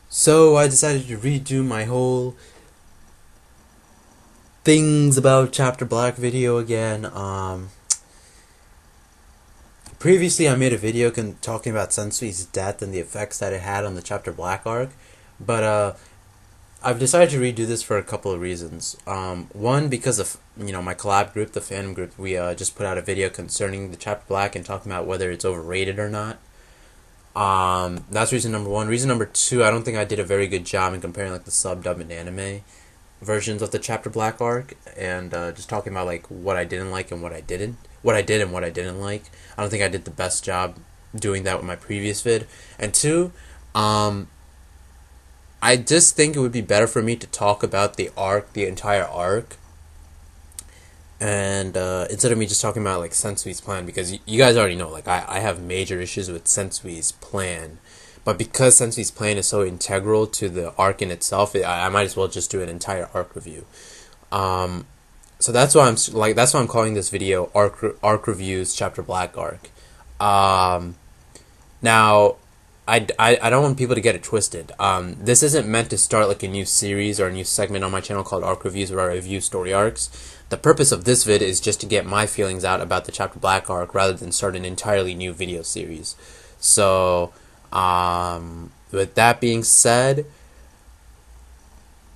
So I decided to redo my whole things about Chapter Black video again. Previously I made a video talking about Sensui's death and the effects that it had on the Chapter Black arc, but I've decided to redo this for a couple of reasons. One, because of my collab group, the fandom group, we just put out a video concerning the Chapter Black and talking about whether it's overrated or not. That's reason number one. Reason number two, I don't think I did a very good job in comparing like the sub, dub, and anime versions of the Chapter Black arc, and just talking about like what I didn't like and what I didn't, what I did and what I didn't like. I don't think I did the best job doing that with my previous vid. And two, I just think it would be better for me to talk about the arc, the entire arc, and instead of me just talking about like Sensui's plan, because you guys already know, like I have major issues with Sensui's plan, but because Sensui's plan is so integral to the arc in itself, I might as well just do an entire arc review. So that's why I'm calling this video arc reviews Chapter Black arc. Now I don't want people to get it twisted. This isn't meant to start like a new series or a new segment on my channel called Arc Reviews, where I review story arcs. The purpose of this vid is just to get my feelings out about the Chapter Black arc rather than start an entirely new video series. So, with that being said,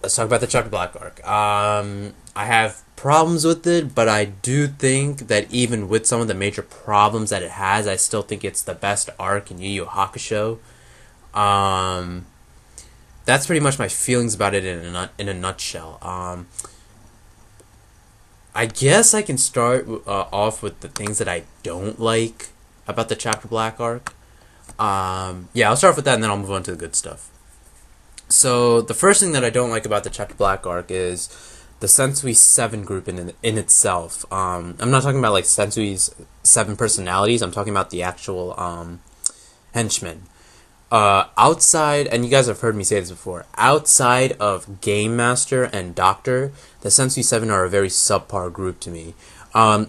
let's talk about the Chapter Black arc. I have problems with it, but I do think that even with some of the major problems that it has, I still think it's the best arc in Yu Yu Hakusho. That's pretty much my feelings about it in a nutshell. I guess I can start off with the things that I don't like about the Chapter Black arc. Yeah, I'll start off with that and then I'll move on to the good stuff. So, the first thing that I don't like about the Chapter Black arc is the Sensui 7 group in itself. I'm not talking about like Sensui's 7 personalities, I'm talking about the actual henchmen. Outside, and you guys have heard me say this before, outside of Game Master and Doctor, the Sensui 7 are a very subpar group to me.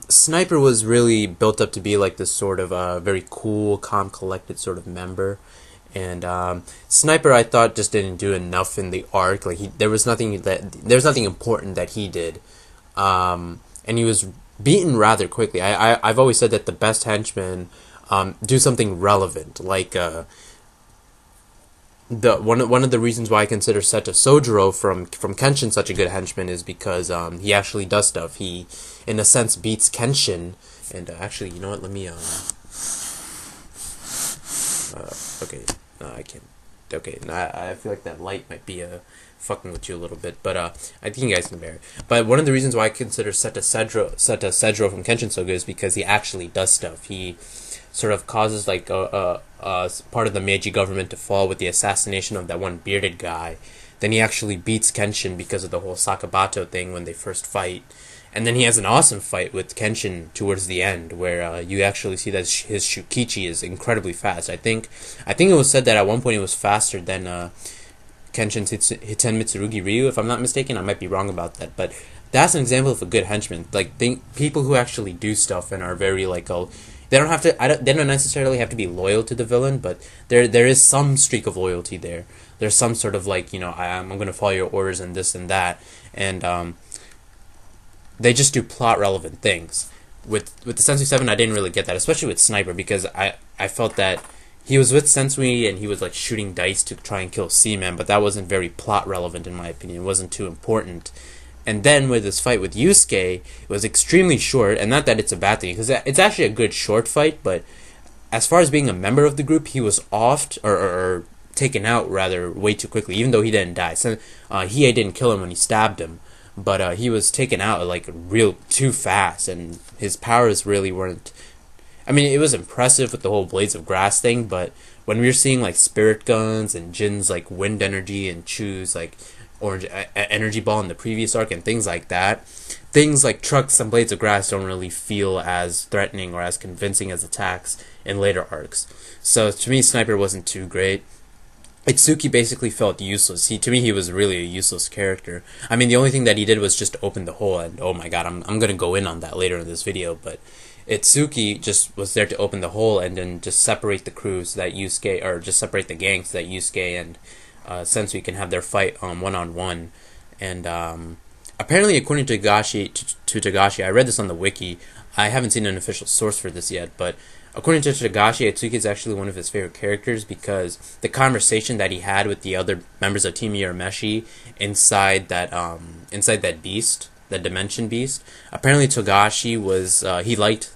Sniper was really built up to be like this sort of very cool, calm, collected sort of member. And Sniper, I thought, just didn't do enough in the arc. Like there was nothing important that he did, and he was beaten rather quickly. I've always said that the best henchmen do something relevant, like one of the reasons why I consider Seta Sojiro from Kenshin such a good henchman is because he actually does stuff. He, in a sense, beats Kenshin. And actually, you know what? Let me okay. I can't. Okay, I feel like that light might be fucking with you a little bit, but I think you guys can bear it. But one of the reasons why I consider Seta Cedro from Kenshin so good is because he actually does stuff. He sort of causes like a part of the Meiji government to fall with the assassination of that one bearded guy. Then he actually beats Kenshin because of the whole Sakabato thing when they first fight. And then he has an awesome fight with Kenshin towards the end, where you actually see that his Shukichi is incredibly fast. I think it was said that at one point it was faster than Kenshin's Hiten Mitsurugi Ryu, if I'm not mistaken. I might be wrong about that, but that's an example of a good henchman. Like people who actually do stuff and are very like they don't have to. They don't necessarily have to be loyal to the villain, but there is some streak of loyalty there. There's some sort of like I'm going to follow your orders and this and that, and they just do plot relevant things. With the Sensui 7, I didn't really get that, especially with Sniper, because I felt that he was with Sensui and he was like shooting dice to try and kill Seaman, but that wasn't very plot relevant in my opinion. It wasn't too important. And then with this fight with Yusuke, it was extremely short, and not that it's a bad thing, because it's actually a good short fight, but as far as being a member of the group, he was offed, or taken out rather, way too quickly, even though he didn't die. So, Hiei didn't kill him when he stabbed him, but he was taken out like real too fast, and his powers really weren't. I mean, it was impressive with the whole Blades of Grass thing, but when we were seeing like spirit guns and Jin's like wind energy and Chu's like orange energy ball in the previous arc and things like that, things like trucks and Blades of Grass don't really feel as threatening or as convincing as attacks in later arcs. So to me, Sniper wasn't too great. Itsuki basically felt useless. To me, he was really a useless character. I mean, the only thing that he did was just open the hole, and oh my god, I'm gonna go in on that later in this video, but Itsuki just was there to open the hole and then just separate the crews so that Yusuke, or just separate the gangs so that Yusuke and Sensui can have their fight one on one, and apparently, according to Togashi, I read this on the wiki. I haven't seen an official source for this yet, but according to Togashi, Atsuki is actually one of his favorite characters because the conversation that he had with the other members of Team Urameshi inside that beast, that dimension beast. Apparently, Togashi was he liked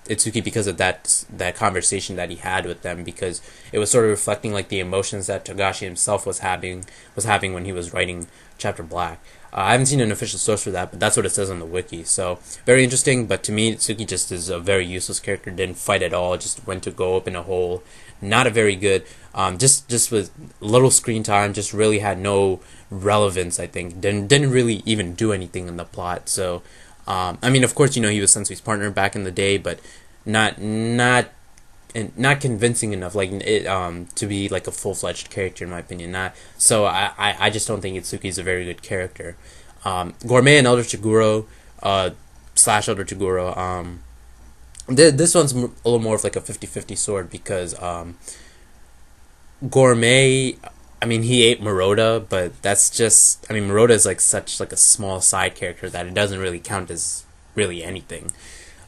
Itsuki because of that conversation that he had with them, because it was sort of reflecting like the emotions that Togashi himself was having when he was writing Chapter Black. I haven't seen an official source for that, but that's what it says on the wiki. So very interesting. But to me, Itsuki just is a very useless character. Didn't fight at all. Just went to go up in a hole. Not a very good. Just with little screen time. Just really had no relevance. I think didn't really even do anything in the plot. So I mean, of course, he was Sensui's partner back in the day, but not convincing enough, like it to be like a full-fledged character in my opinion. Not so. I just don't think Itsuki is a very good character. Gourmet and Elder Chiguro, slash Elder Chiguro. This one's a little more of like a 50-50 sword because Gourmet. I mean, he ate Maroda, but that's just. I mean, Maroda is like such like a small side character that it doesn't really count as really anything.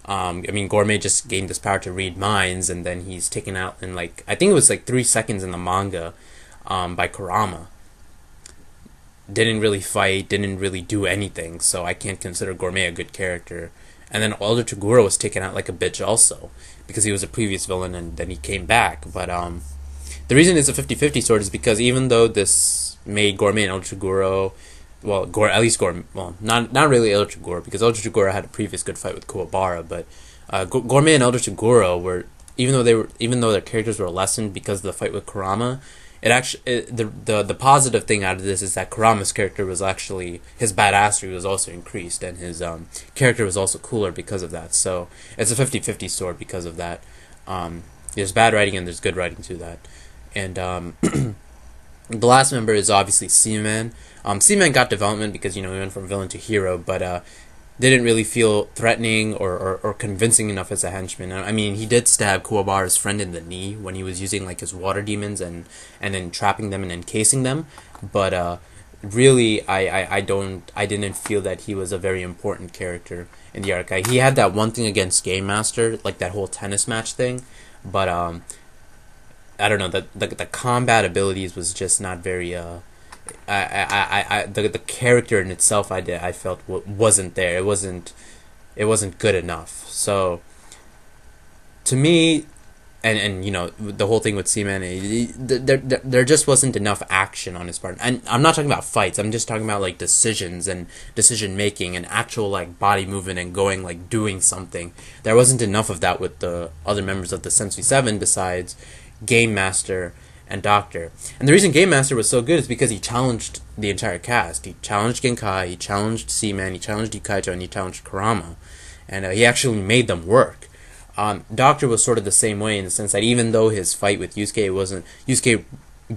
I mean, Gourmet just gained this power to read minds, and then he's taken out in like I think it was like 3 seconds in the manga, by Kurama. Didn't really fight, didn't really do anything, so I can't consider Gourmet a good character. And then Elder Toguro was taken out like a bitch also, because he was a previous villain and then he came back. But the reason it's a 50-50 sword is because even though this made Gourmet and Elder Toguro, well, at least Gourmet, well, not really Elder Toguro, because Elder Toguro had a previous good fight with Kuwabara, but Gourmet and Elder Toguro were, even though their characters were lessened because of the fight with Kurama, the positive thing out of this is that Kurama's character was actually, his badassery was also increased, and his character was also cooler because of that. So it's a 50-50 sword because of that. There's bad writing and there's good writing to that. And the last member is obviously Seaman. Seaman got development because he went from villain to hero, but didn't really feel threatening or convincing enough as a henchman. I mean, he did stab Kuwabara's friend in the knee when he was using like his water demons and then trapping them and encasing them. But really, I didn't feel that he was a very important character in the arc. He had that one thing against Game Master, like that whole tennis match thing, but I don't know, the combat abilities was just not very the character in itself I felt wasn't there. It wasn't good enough. So to me, and the whole thing with Seaman, there just wasn't enough action on his part. And I'm not talking about fights. I'm just talking about like decisions and decision making and actual like body movement and going like doing something. There wasn't enough of that with the other members of the Sensui 7 besides Game Master and Doctor. And the reason Game Master was so good is because he challenged the entire cast. He challenged Genkai, he challenged Seaman, he challenged Ikaicho, and he challenged Kurama. And he actually made them work. Doctor was sort of the same way in the sense that even though his fight with Yusuke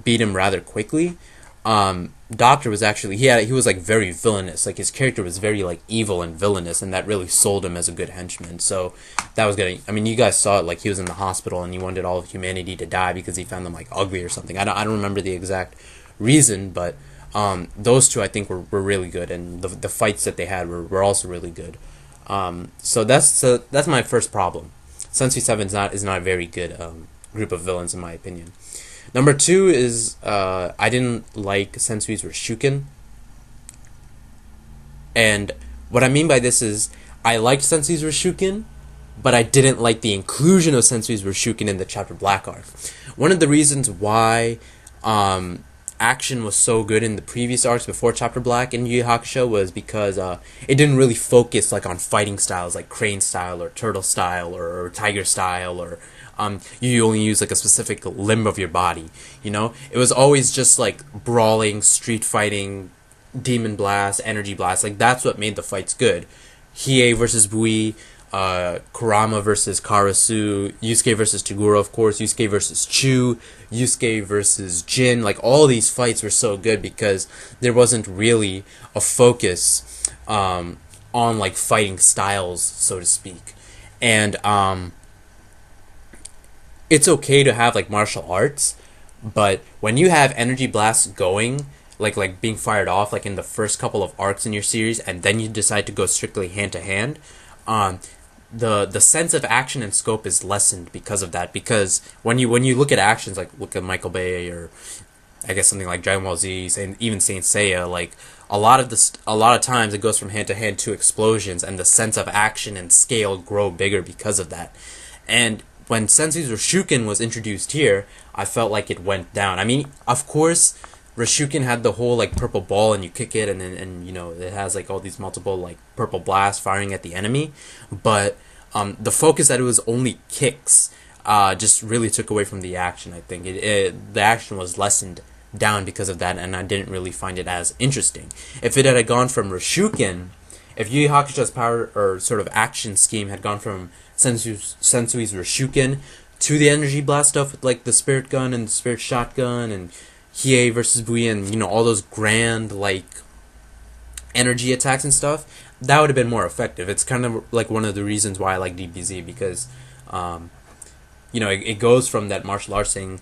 beat him rather quickly, Doctor was actually, he was like very villainous. Like his character was very like evil and villainous, and that really sold him as a good henchman. So that was good. I mean, you guys saw it, like he was in the hospital and he wanted all of humanity to die because he found them like ugly or something. I don't remember the exact reason, but those two I think were really good, and the fights that they had were also really good. So that's my first problem. Sensui 7 is not a very good group of villains in my opinion. Number 2 is I didn't like Sensui's Rishuken. And what I mean by this is I liked Sensui's Rishuken, but I didn't like the inclusion of Sensui's Rishuken in the Chapter Black arc. One of the reasons why action was so good in the previous arcs before Chapter Black in Yu Yu Hakusho was because it didn't really focus like on fighting styles like crane style or turtle style or tiger style, or you only use like a specific limb of your body. It was always just like brawling, street fighting, demon blast, energy blast. Like that's what made the fights good. Hiei versus Bui, Kurama versus Karasu, Yusuke versus Toguro, of course, Yusuke versus Chu, Yusuke versus Jin. Like all these fights were so good because there wasn't really a focus on like fighting styles, so to speak. And it's okay to have like martial arts, But when you have energy blasts going, like being fired off, like in the first couple of arcs in your series, and then you decide to go strictly hand to hand, um, the sense of action and scope is lessened because of that. Because when you look at actions, like look at Michael Bay, or I guess something like Dragon Ball Z, and even Saint Seiya, like a lot of times it goes from hand to hand to explosions, and the sense of action and scale grow bigger because of that. And when Sensui's Roshuken was introduced here, I felt like it went down. I mean, of course, Roshuken had the whole like purple ball, and you kick it, and you know it has like all these multiple like purple blasts firing at the enemy, but the focus that it was only kicks just really took away from the action. I think the action was lessened down because of that, and I didn't really find it as interesting. If it had gone from Roshuken, if Yu Yu Hakusho's power or sort of action scheme had gone from Sensui's Roshuken to the energy blast stuff with like the spirit gun and the spirit shotgun and Hiei versus Bui and you know all those grand like energy attacks and stuff, that would have been more effective. It's kind of like one of the reasons why I like DBZ, because you know it goes from that martial arts thing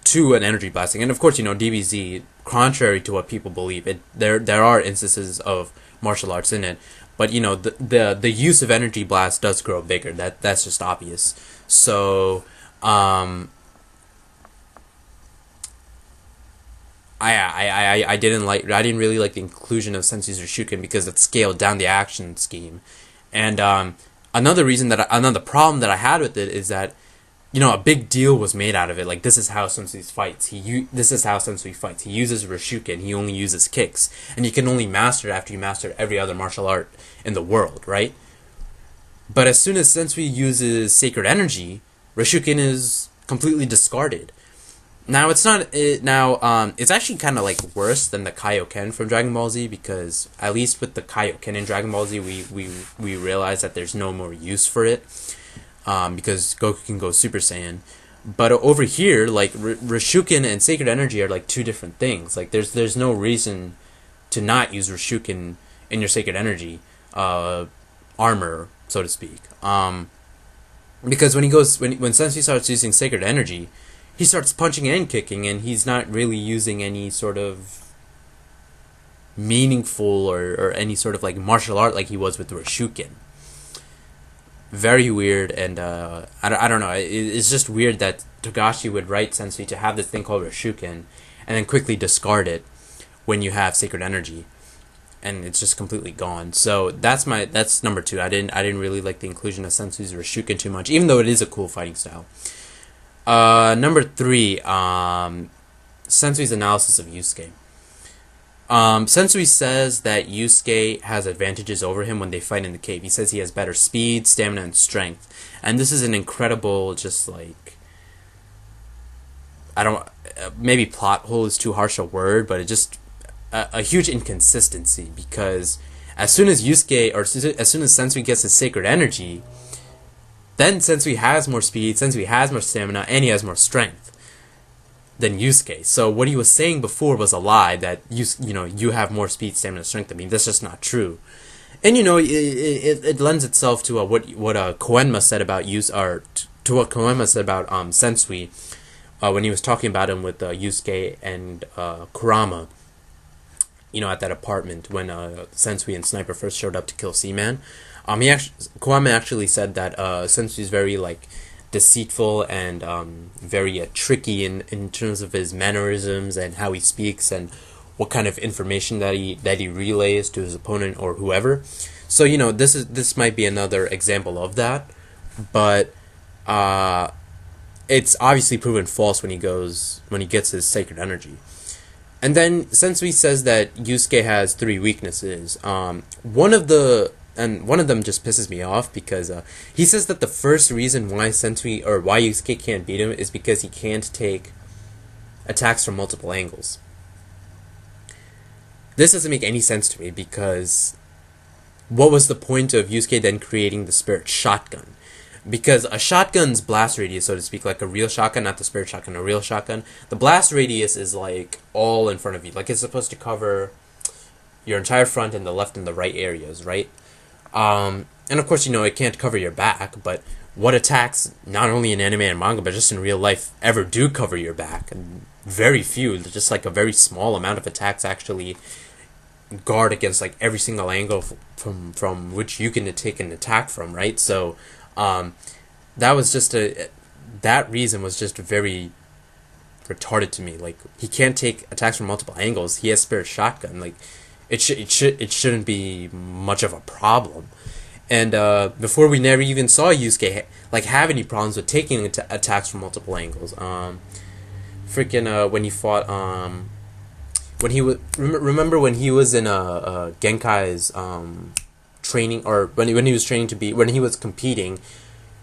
to an energy blasting. And of course, you know, DBZ, contrary to what people believe, there are instances of martial arts in it, but you know, the use of energy blast does grow bigger. That's just obvious. So I didn't really like the inclusion of Sensui's Roshuken because it scaled down the action scheme. And another problem that I had with it is that, you know, a big deal was made out of it. Like, this is how Sensui fights. This is how Sensui fights. He uses Roshuken. He only uses kicks, and you can only master it after you master every other martial art in the world, right? But as soon as Sensui uses Sacred Energy, Roshuken is completely discarded. Now it's not it now. It's actually kind of like worse than the Kaioken from Dragon Ball Z, because at least with the Kaioken in Dragon Ball Z, we realize that there's no more use for it. Because Goku can go Super Saiyan. But over here, like, Roshuken and Sacred Energy are like two different things. Like, there's no reason to not use Roshuken in your Sacred Energy armor, so to speak. Because when Sensui starts using Sacred Energy, he starts punching and kicking, and he's not really using any sort of meaningful or any sort of like martial art like he was with Roshuken. Very weird, and I don't know. It's just weird that Togashi would write Sensui to have this thing called Roshuken, and then quickly discard it when you have Sacred Energy, and it's just completely gone. So that's number 2. I didn't really like the inclusion of Sensui's Roshuken too much, even though it is a cool fighting style. Number 3, Sensui's analysis of Yusuke. Sensui says that Yusuke has advantages over him when they fight in the cave. He says he has better speed, stamina, and strength. And this is an incredible, just like, maybe plot hole is too harsh a word, but it's just a huge inconsistency, because as soon as Sensui gets his Sacred Energy, then Sensui has more speed, Sensui has more stamina, and he has more strength than Yusuke. So what he was saying before was a lie, that you have more speed, stamina, strength. I mean, that's just not true. And you know, it lends itself to what Koenma said about Sensui when he was talking about him with Yusuke and Kurama. You know, at that apartment when Sensui and Sniper first showed up to kill Seaman. Koenma actually said that Sensui is very like deceitful and very tricky in terms of his mannerisms and how he speaks and what kind of information that he relays to his opponent or whoever. So you know, this might be another example of that, but it's obviously proven false when he gets his Sacred Energy. And then Sensui says that Yusuke has 3 weaknesses. One of them just pisses me off, because he says that the first reason why Yusuke can't beat him is because he can't take attacks from multiple angles. This doesn't make any sense to me, because what was the point of Yusuke then creating the Spirit Shotgun? Because a shotgun's blast radius, so to speak, like a real shotgun, not the Spirit Shotgun, a real shotgun, the blast radius is like all in front of you. Like, it's supposed to cover your entire front and the left and the right areas, right? And of course, it can't cover your back, but what attacks, not only in anime and manga, but just in real life, ever do cover your back? And very few, just like a very small amount of attacks actually guard against like every single angle from which you can take an attack from, right? So, that was just that reason was just very retarded to me. Like, he can't take attacks from multiple angles. He has spare shotgun. Like, it shouldn't be much of a problem. And before, we never even saw Yusuke like have any problems with taking attacks from multiple angles. When he fought when he was remember when he was in Genkai's training, or when he was training to be, when he was competing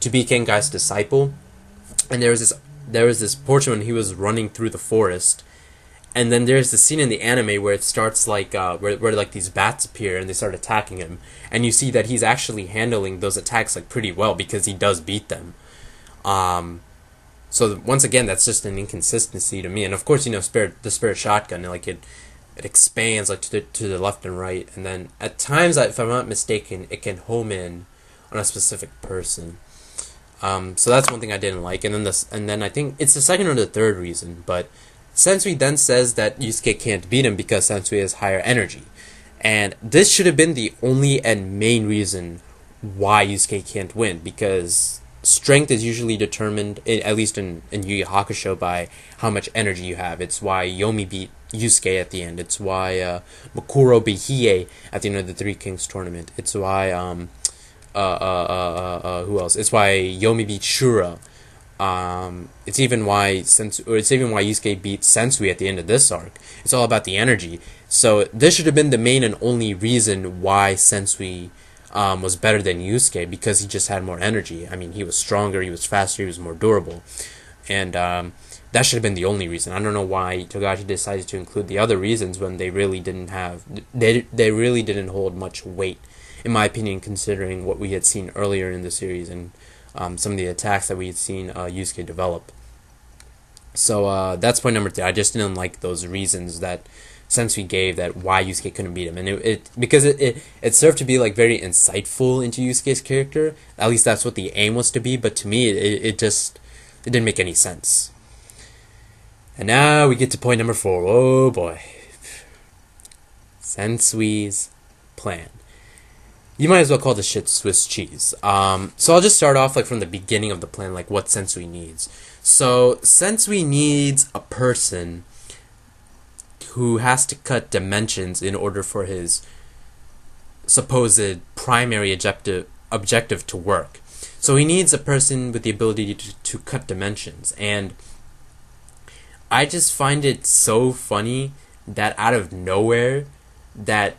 to be Genkai's disciple, and there was this portion when he was running through the forest. And then there's the scene in the anime where it starts like where like these bats appear and they start attacking him, and you see that he's actually handling those attacks like pretty well because he does beat them. So once again, that's just an inconsistency to me. And of course, the spare shotgun, like it expands like to the left and right, and then at times, if I'm not mistaken, it can home in on a specific person. So that's one thing I didn't like, and then I think it's the second or the third reason, but Sensui then says that Yusuke can't beat him because Sensui has higher energy. And this should have been the only and main reason why Yusuke can't win, because strength is usually determined, at least in Yu Yu Hakusho, by how much energy you have. It's why Yomi beat Yusuke at the end. It's why Makuro beat Hiei at the end of the Three Kings tournament. It's why who else? It's why Yomi beat Shura. It's even why Yusuke beat Sensui at the end of this arc. It's all about the energy. So this should have been the main and only reason why Sensui was better than Yusuke, because he just had more energy. I mean, he was stronger, he was faster, he was more durable, and that should have been the only reason. I don't know why Togashi decided to include the other reasons when they really didn't hold much weight, in my opinion, considering what we had seen earlier in the series and some of the attacks that we had seen Yusuke develop. So that's point number 3. I just didn't like those reasons that Sensui gave that why Yusuke couldn't beat him, and because it served to be like very insightful into Yusuke's character. At least that's what the aim was to be. But to me, it didn't make any sense. And now we get to point number 4. Oh boy, Sensui's plan. You might as well call this shit Swiss cheese. So I'll just start off like from the beginning of the plan, like what Sensui needs. So Sensui needs a person who has to cut dimensions in order for his supposed primary objective to work. So he needs a person with the ability to cut dimensions. And I just find it so funny that out of nowhere that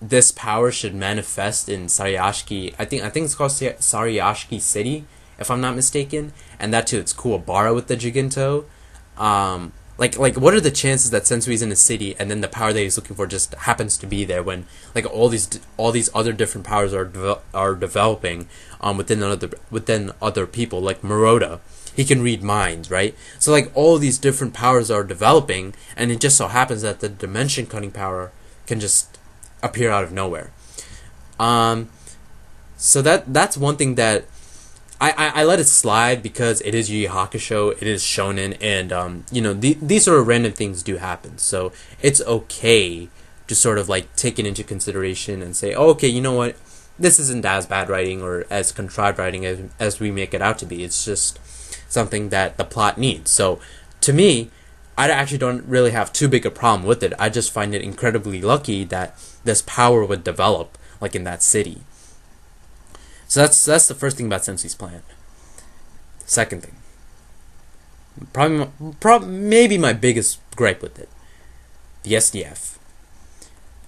this power should manifest in Sariyashiki. I think it's called Sariyashiki City, if I'm not mistaken, and that too, it's Kuwabara with the Jiginto. Like what are the chances that Sensui's in a city and then the power that he's looking for just happens to be there, when like all these other different powers are developing within other people, like Maroda. He can read minds, right? So like all these different powers are developing, and it just so happens that the dimension cutting power can just appear out of nowhere. So that's one thing that I let it slide because it is Yu Yu Hakusho, it is shonen, and these sort of random things do happen. So it's okay to sort of like take it into consideration and say, oh, okay, you know what, this isn't as bad writing or as contrived writing as we make it out to be. It's just something that the plot needs. So to me, I actually don't really have too big a problem with it. I just find it incredibly lucky that this power would develop like in that city. So that's the first thing about Sensui's plan. Second thing, maybe my biggest gripe with it, the SDF.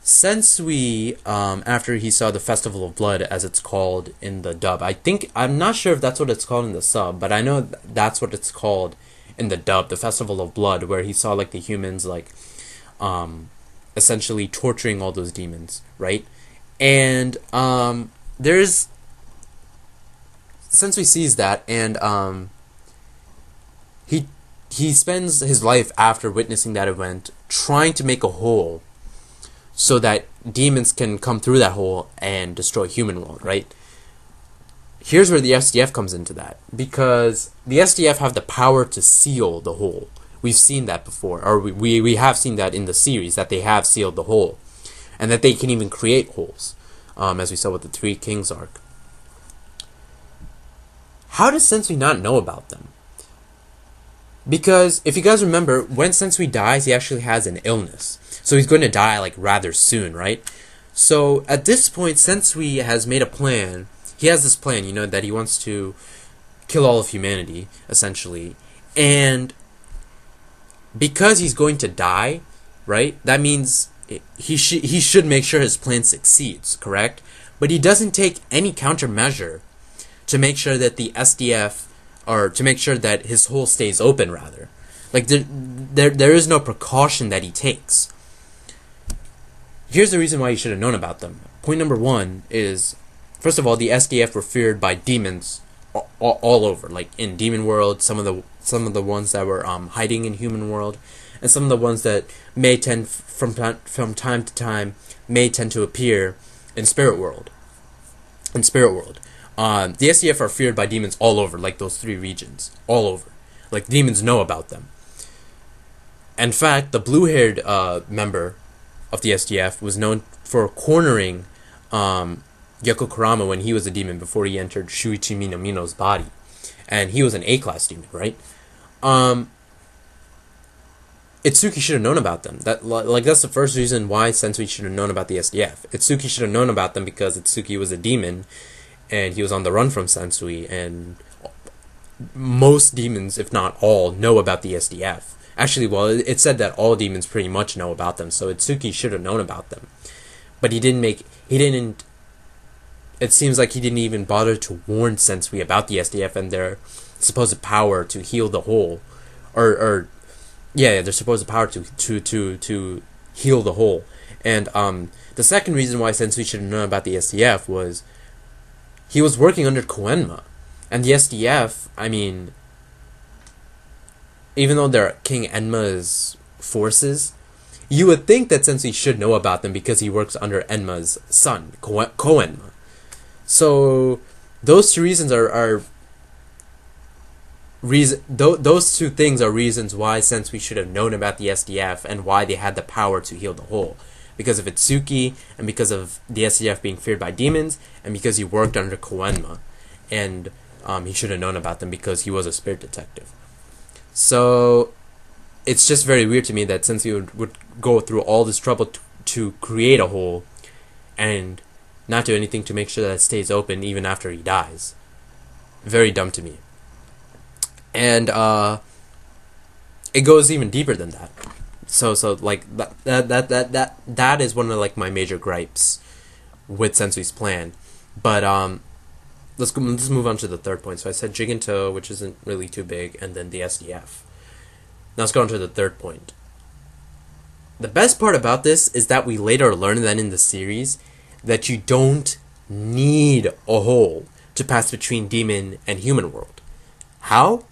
Sensui, after he saw the Festival of Blood, as it's called in the dub, I'm not sure if that's what it's called in the sub, but I know that's what it's called in the dub, the Festival of Blood, where he saw like the humans like essentially torturing all those demons, right? And there's Sensui sees that, and he spends his life after witnessing that event trying to make a hole so that demons can come through that hole and destroy human world, right? Here's where the SDF comes into that, because the SDF have the power to seal the hole. We've seen that before, or we have seen that in the series, that they have sealed the hole, and that they can even create holes, as we saw with the Three Kings arc. How does Sensui not know about them? Because if you guys remember, when Sensui dies, he actually has an illness, so he's going to die like rather soon, right? So at this point, Sensui has made a plan. He has this plan, that he wants to kill all of humanity, essentially. And because he's going to die, right, that means he should make sure his plan succeeds, correct? But he doesn't take any countermeasure to make sure that the SDF, or to make sure that his hole stays open, rather. Like, there is no precaution that he takes. Here's the reason why you should have known about them. Point number one is, first of all, the SDF were feared by demons all over, like in Demon World, some of the ones that were hiding in Human World, and some of the ones that may tend from time to time may tend to appear in Spirit World. The SDF are feared by demons all over, like those three regions, all over. Like, demons know about them. In fact, the blue-haired member of the SDF was known for cornering Yoko Kurama when he was a demon before he entered Shuichi Minamino's body. And he was an A-class demon, right? Itsuki should have known about them. That's the first reason why Sensui should have known about the SDF. Itsuki should have known about them because Itsuki was a demon, and he was on the run from Sensui, and most demons, if not all, know about the SDF. Actually, well, it said that all demons pretty much know about them, so Itsuki should have known about them. But it seems like he didn't even bother to warn Sensui about the SDF and their supposed power to heal the hole. Their supposed power to heal the hole. And the second reason why Sensui should have known about the SDF was he was working under Koenma. And the SDF, I mean, even though they're King Enma's forces, you would think that Sensui should know about them because he works under Enma's son, Koenma. So those two reasons those two things are reasons why Sensui should have known about the SDF and why they had the power to heal the hole. Because of Itsuki, and because of the SDF being feared by demons, and because he worked under Koenma. And he should have known about them because he was a spirit detective. So it's just very weird to me that Sensui would go through all this trouble to create a hole and not do anything to make sure that it stays open even after he dies. Very dumb to me. And it goes even deeper than that. So like that is one of like my major gripes with Sensui's plan. But let's move on to the third point. So I said Jigento, which isn't really too big, and then the SDF. Now let's go on to the third point. The best part about this is that we later learn that in the series that you don't need a hole to pass between demon and human world. How?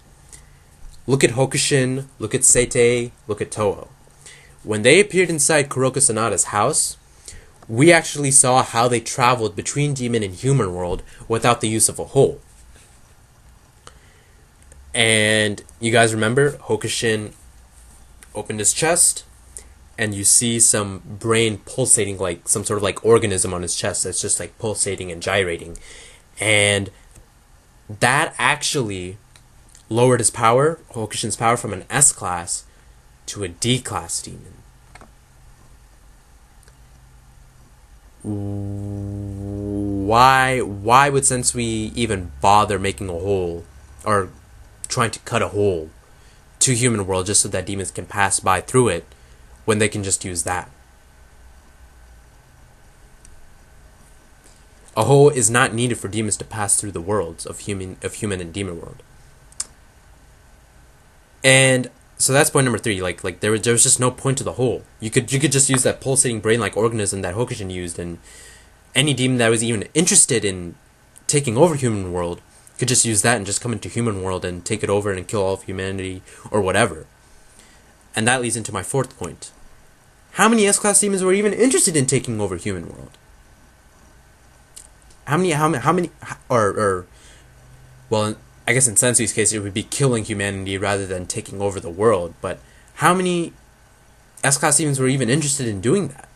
Look at Hokushin, look at Seitei, look at Toho. When they appeared inside Kuroko Sanada's house, we actually saw how they traveled between demon and human world without the use of a hole. And you guys remember, Hokushin opened his chest, and you see some brain pulsating, like some sort of like organism on his chest that's just like pulsating and gyrating. And that actually lowered his power, Hokushin's power, from an S class to a D class demon. Why would Sensui even bother making a hole or trying to cut a hole to human world just so that demons can pass by through it when they can just use that? A hole is not needed for demons to pass through the worlds of human and demon world. And so that's point number 3. Like there was just no point to the hole. You could just use that pulsating brain-like organism that Hokushin used, and any demon that was even interested in taking over human world could just use that and just come into human world and take it over and kill all of humanity or whatever. And that leads into my fourth point. how many S-Class demons were even interested in taking over human world? How many, well, I guess in Sensui's case, it would be killing humanity rather than taking over the world, but how many S-Class demons were even interested in doing that?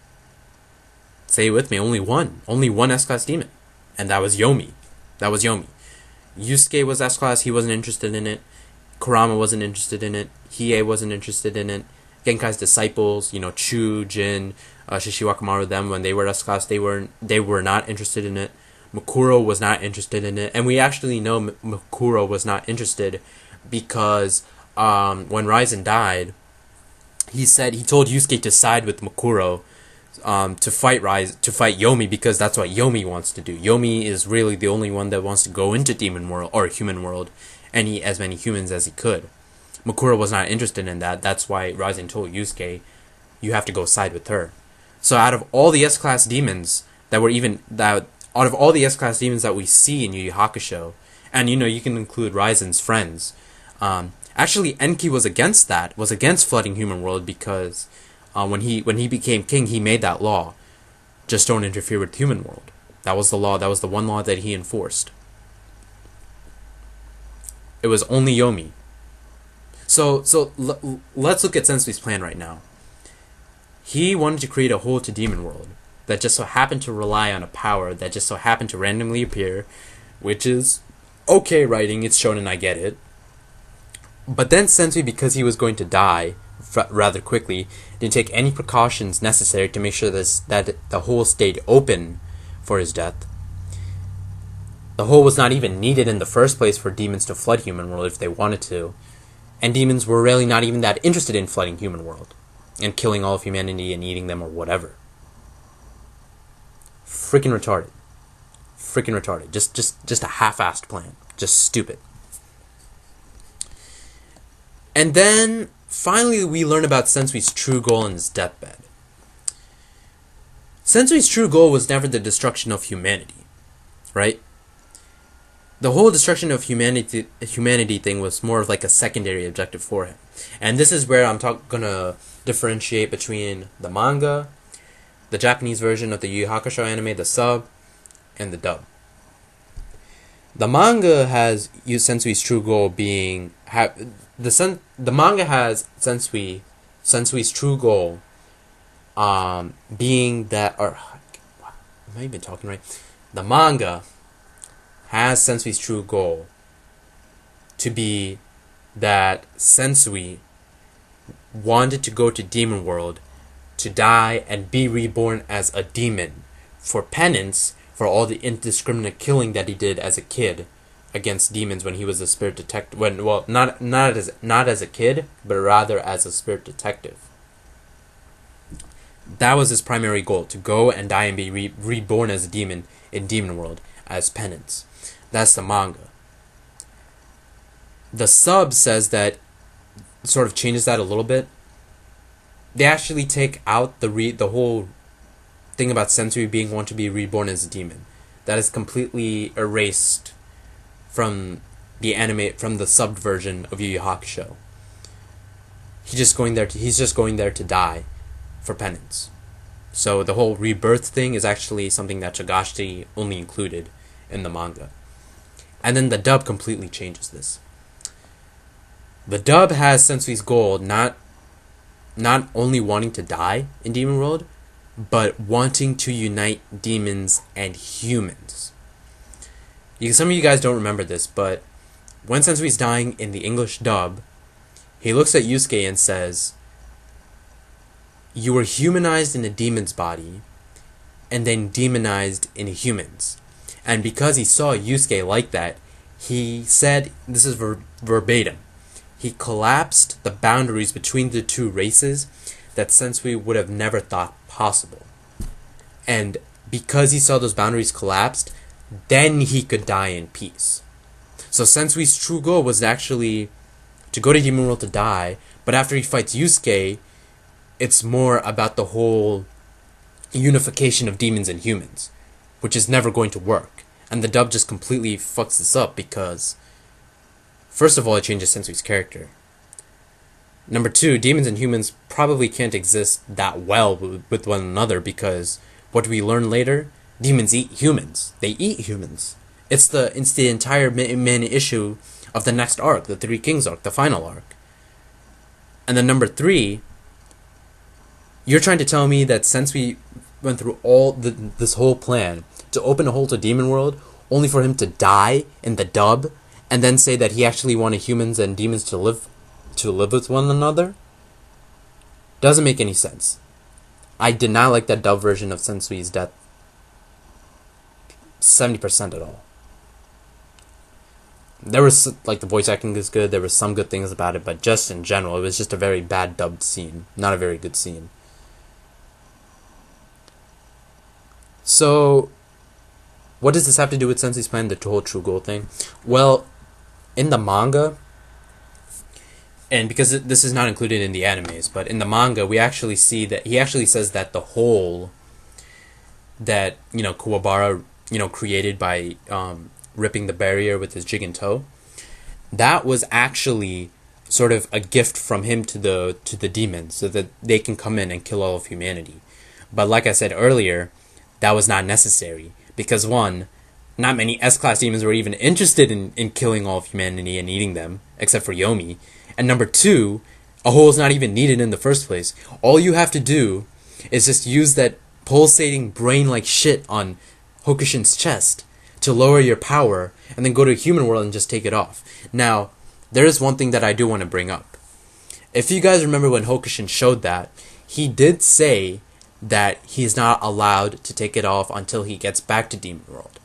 Say it with me, only one. Only one S-Class demon. And that was Yomi. Yusuke was S-Class, he wasn't interested in it. Kurama wasn't interested in it. Hiei wasn't interested in it. Genkai's disciples, Chu, Jin, Shishiwakamaru, them, when they were S-Class, they were not interested in it. Mukuro was not interested in it. And we actually know Mukuro was not interested because when Raizen died, he told Yusuke to side with Mukuro to fight Yomi, because that's what Yomi wants to do. Yomi is really the only one that wants to go into demon world or human world and eat as many humans as he could. Mukuro was not interested in that. That's why Raizen told Yusuke, you have to go side with her. So out of all the S-Class demons that we see in Yu Yu Hakusho, and you can include Raizen's friends, actually Enki was against flooding human world, because when he became king, he made that law. Just don't interfere with human world. That was the law. That was the one law that he enforced. It was only Yomi. So let's look at Sensui's plan right now. He wanted to create a hole to demon world that just so happened to rely on a power that just so happened to randomly appear, which is okay writing. It's shown and I get it. But then Sensui, because he was going to die rather quickly, didn't take any precautions necessary to make sure that the hole stayed open for his death. The hole was not even needed in the first place for demons to flood human world if they wanted to. And demons were really not even that interested in flooding human world and killing all of humanity and eating them or whatever. Freaking retarded. Just a half-assed plan. Just stupid. And then finally we learn about Sensui's true goal in his deathbed. Sensui's true goal was never the destruction of humanity, right? The whole destruction of humanity thing was more of like a secondary objective for him. And this is where I'm gonna differentiate between the manga, the Japanese version of the Yu Yu Hakusho anime, the sub, and the dub. The manga has Sensui's true goal being the manga has Sensui's true goal being that, or am I even talking right? The manga has Sensui's true goal to be that Sensui wanted to go to demon world to die and be reborn as a demon for penance for all the indiscriminate killing that he did as a kid against demons when he was a spirit detective. Not as a kid, but rather as a spirit detective. That was his primary goal, to go and die and be reborn as a demon in demon world as penance. That's the manga. The sub says that, sort of changes that a little bit. They actually take out the whole thing about Sensui being want to be reborn as a demon. That is completely erased from the anime, from the subbed version of Yu Yu Hakusho. He's just going there to die for penance. So the whole rebirth thing is actually something that Togashi only included in the manga. And then the dub completely changes this. The dub has Sensui's goal not only wanting to die in Demon World, but wanting to unite demons and humans. Some of you guys don't remember this, but when Sensui's dying in the English dub, he looks at Yusuke and says, "You were humanized in a demon's body, and then demonized in humans." And because he saw Yusuke like that, he said, this is verbatim, he collapsed the boundaries between the two races that Sensui would have never thought possible. And because he saw those boundaries collapsed, then he could die in peace. So Sensui's true goal was actually to go to Demon World to die, but after he fights Yusuke, it's more about the whole unification of demons and humans, which is never going to work. And the dub just completely fucks this up because, first of all, it changes Sensui's character. Number two, demons and humans probably can't exist that well with one another because what we learn later, demons eat humans. They eat humans. It's the entire main issue of the next arc, the Three Kings arc, the final arc. And then number three, you're trying to tell me that Sensui went through this whole plan to open a hole to Demon World, only for him to die in the dub, and then say that he actually wanted humans and demons to live with one another? Doesn't make any sense. I did not like that dub version of Sensui's death 70% at all. There was, like, the voice acting is good, there were some good things about it, but just in general, it was just a very bad dubbed scene. Not a very good scene. So, what does this have to do with Sensui's plan, the whole true goal thing? Well, in the manga, and because this is not included in the animes, but in the manga, we actually see that he actually says that the hole that, Kuwabara, created by ripping the barrier with his jig and toe, that was actually sort of a gift from him to the demons so that they can come in and kill all of humanity. But like I said earlier, that was not necessary because one, not many S-class demons were even interested in killing all of humanity and eating them, except for Yomi. And number two, a hole is not even needed in the first place. All you have to do is just use that pulsating brain-like shit on Hokushin's chest to lower your power, and then go to a human world and just take it off. Now, there is one thing that I do want to bring up. If you guys remember when Hokushin showed that, he did say that he's not allowed to take it off until he gets back to Demon World.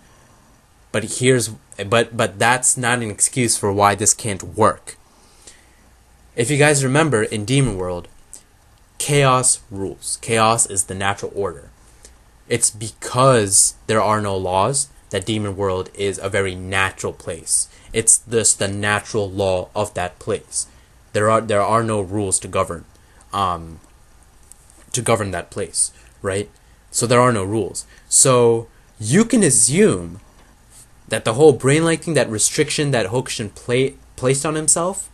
But that's not an excuse for why this can't work. If you guys remember, in Demon World, chaos rules. Chaos is the natural order. It's because there are no laws that Demon World is a very natural place. It's just the natural law of that place. There are no rules to govern that place, right? So there are no rules. So you can assume that the whole brain-like thing, that restriction that Hokushin placed on himself,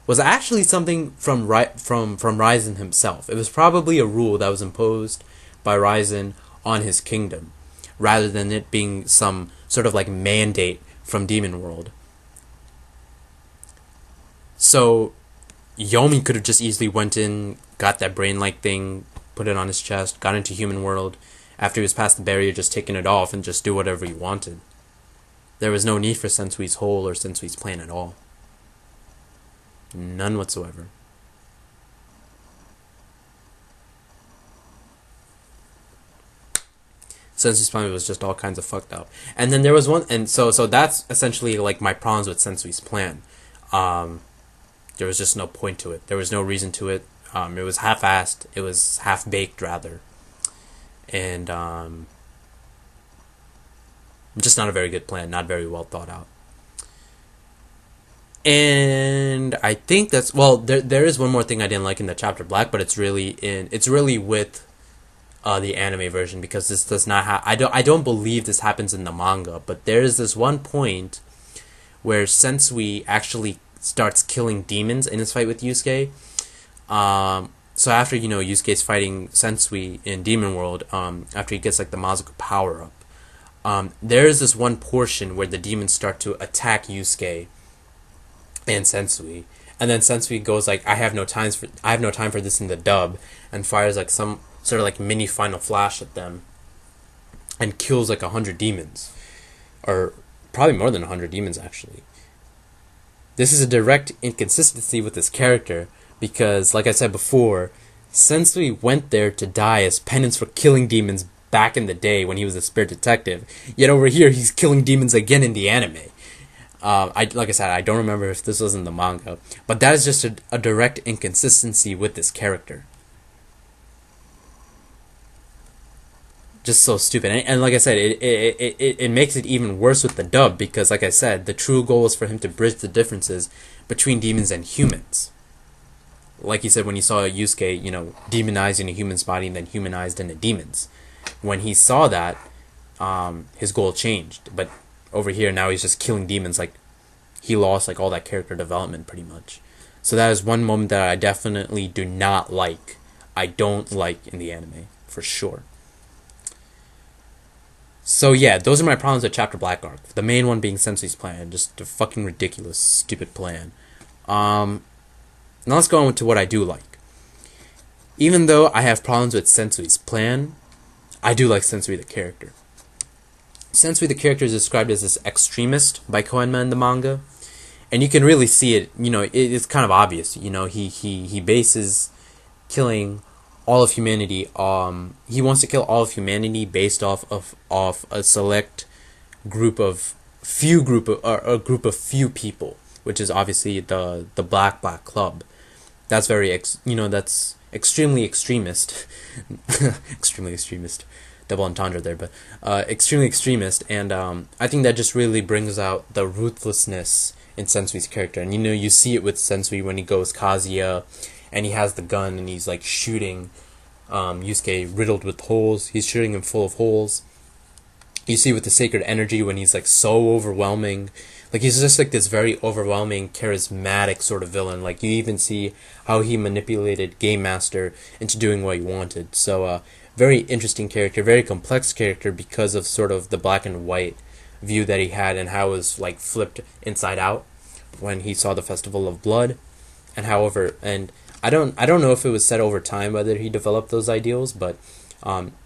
was actually something from Ryzen himself. It was probably a rule that was imposed by Ryzen on his kingdom, rather than it being some sort of like mandate from Demon World. So Yomi could have just easily went in, got that brain-like thing, put it on his chest, got into Human World, after he was past the barrier, just taking it off and just do whatever he wanted. There was no need for Sensui's hole or Sensui's plan at all. None whatsoever. Sensui's plan was just all kinds of fucked up. And then there was one, and so that's essentially like my problems with Sensui's plan. There was just no point to it. There was no reason to it. It was half-assed. It was half-baked, rather. And just not a very good plan. Not very well thought out. And I think that's, well, there is one more thing I didn't like in the chapter Black, but it's really with the anime version, because this does not have, I don't believe this happens in the manga, but there is this one point where Sensui actually starts killing demons in his fight with Yusuke. So after, Yusuke's fighting Sensui in Demon World, after he gets like the Mazuka power up, there is this one portion where the demons start to attack Yusuke and Sensui, and then Sensui goes like, I have no time for this in the dub, and fires like some sort of like mini final flash at them, and kills like 100 demons, or probably more than 100 demons actually. This is a direct inconsistency with this character, because like I said before, Sensui went there to die as penance for killing demons back in the day when he was a spirit detective, yet over here he's killing demons again in the anime. Like I said, I don't remember if this was in the manga, but that is just a direct inconsistency with this character. Just so stupid. And like I said, it makes it even worse with the dub, because like I said, the true goal is for him to bridge the differences between demons and humans. Like he said when he saw Yusuke, demonized in a human's body and then humanized into demons. When he saw that, his goal changed. But over here now he's just killing demons. Like, he lost like all that character development pretty much. So that is one moment that I definitely do not like. I don't like in the anime, for sure. So yeah, those are my problems with Chapter Black Arc. The main one being Sensui's plan, just a fucking ridiculous, stupid plan. Now let's go on to what I do like. Even though I have problems with Sensui's plan, I do like Sensui the character. Sensui the character is described as this extremist by Koenma in the manga, and you can really see it. It's kind of obvious. He bases killing all of humanity. He wants to kill all of humanity based off of a select group of a group of few people, which is obviously the Black Club. That's that's extremely extremist, extremely extremist. Double entendre there, but extremely extremist, and I think that just really brings out the ruthlessness in Sensui's character. And you see it with Sensui when he goes Kazuya, and he has the gun and he's like shooting Yusuke riddled with holes. He's shooting him full of holes. You see with the sacred energy when he's like so overwhelming. Like he's just like this very overwhelming, charismatic sort of villain. Like you even see how he manipulated Game Master into doing what he wanted. So very interesting character, very complex character because of sort of the black and white view that he had and how it was like flipped inside out when he saw the Festival of Blood. And I don't know if it was said over time whether he developed those ideals, but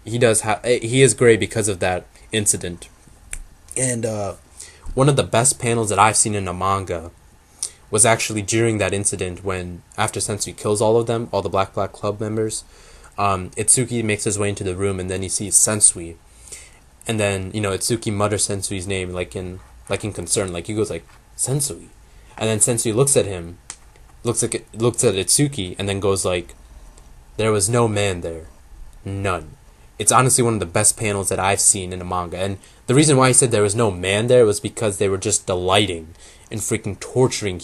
he is great because of that incident. And one of the best panels that I've seen in a manga was actually during that incident when after Sensui kills all of them, all the Black Club members, Itsuki makes his way into the room and then he sees Sensui. And then, Itsuki mutters Sensui's name like in concern, like he goes like, Sensui. And then Sensui looks at him, looks at Itsuki, and then goes like, there was no man there. None. It's honestly one of the best panels that I've seen in a manga. And the reason why he said there was no man there was because they were just delighting in freaking torturing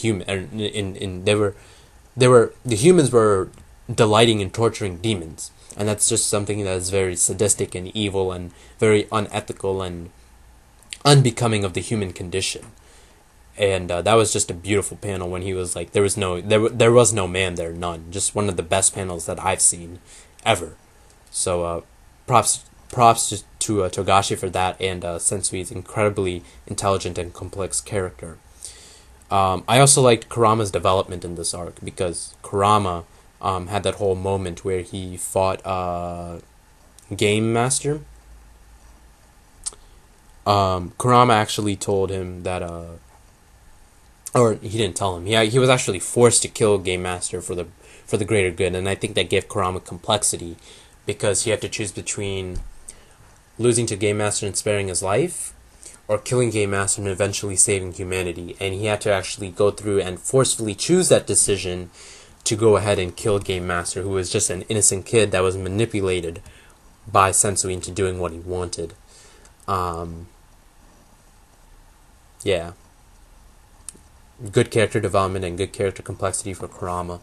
the humans were delighting in torturing demons. And that's just something that is very sadistic and evil and very unethical and unbecoming of the human condition. And that was just a beautiful panel when he was like, there was no man there, none. Just one of the best panels that I've seen ever. So props to Togashi for that, and Sensui's incredibly intelligent and complex character. I also liked Kurama's development in this arc because Kurama had that whole moment where he fought Game Master. Kurama actually told him that or he didn't tell him. He was actually forced to kill Game Master for the greater good, and I think that gave Kurama complexity because he had to choose between losing to Game Master and sparing his life, or killing Game Master and eventually saving humanity. And he had to actually go through and forcefully choose that decision to go ahead and kill Game Master, who was just an innocent kid that was manipulated by Sensui into doing what he wanted. Yeah. Good character development and good character complexity for Kurama.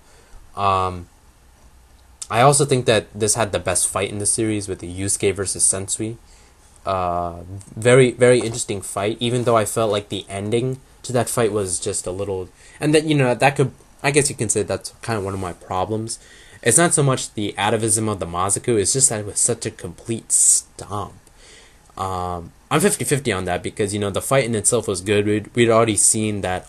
I also think that this had the best fight in the series with the Yusuke versus Sensui. Very, very interesting fight, even though I felt like the ending to that fight was just a little... And that I guess you can say that's kind of one of my problems. It's not so much the atavism of the Mazaku, it's just that it was such a complete stomp. I'm 50-50 on that because, the fight in itself was good. We'd already seen that...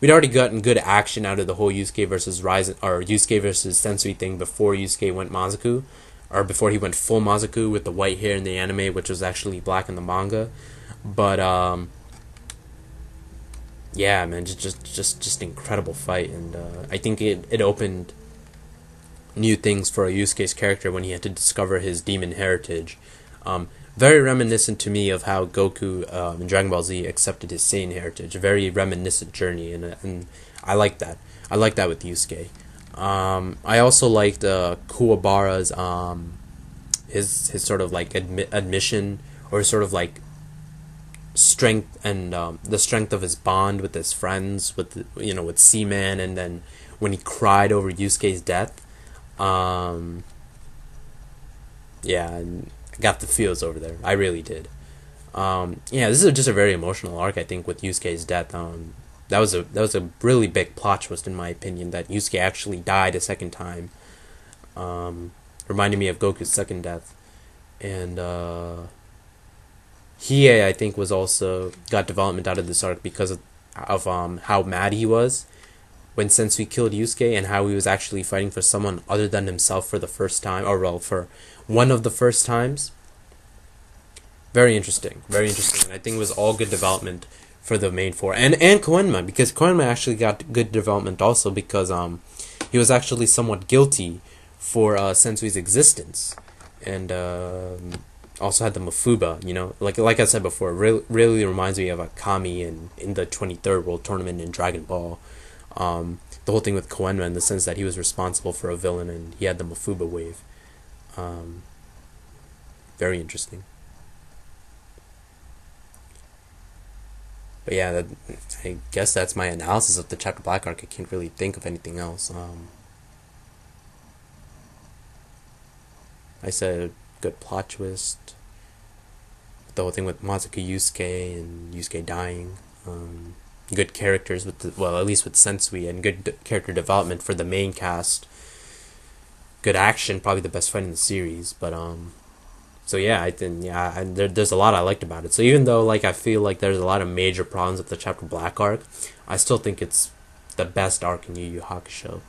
We'd already gotten good action out of the whole Yusuke versus Sensui thing before Yusuke went Mazaku, or before he went full Mazaku with the white hair in the anime, which was actually black in the manga. But yeah, man, just incredible fight, and I think it opened new things for Yusuke's character when he had to discover his demon heritage. Very reminiscent to me of how Goku in Dragon Ball Z accepted his Saiyan heritage. A very reminiscent journey, and I like that. I like that with Yusuke. I also liked Kuwabara's his sort of like admission, or sort of like strength, and the strength of his bond with his friends, with Seaman, and then when he cried over Yusuke's death. Yeah. And got the feels over there. I really did. This is just a very emotional arc, I think, with Yusuke's death. that was a really big plot twist in my opinion, that Yusuke actually died a second time. Reminded me of Goku's second death, and Hiei, I think, was also got development out of this arc because of how mad he was when Sensui killed Yusuke, and how he was actually fighting for someone other than himself for the first time, or well, for one of the first times. Very interesting, very interesting, and I think it was all good development for the main four, and Koenma, because Koenma actually got good development also, because he was actually somewhat guilty for Sensui's existence, and also had the Mafuba, like I said before, really reminds me of Akami in the 23rd World Tournament in Dragon Ball. The whole thing with Koenma, in the sense that he was responsible for a villain and he had the Mafuba wave. Very interesting. But yeah, I guess that's my analysis of the Chapter Black arc. I can't really think of anything else. I said good plot twist. The whole thing with Mazuka Yusuke and Yusuke dying. Good characters at least with Sensui, and good character development for the main cast. Good action, probably the best fight in the series. But so yeah, I think there's a lot I liked about it. So even though I feel like there's a lot of major problems with the Chapter Black arc, I still think it's the best arc in Yu Yu Hakusho.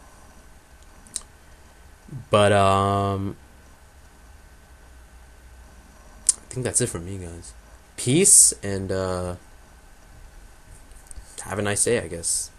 But I think that's it for me, guys. Peace, and have a nice day, I guess.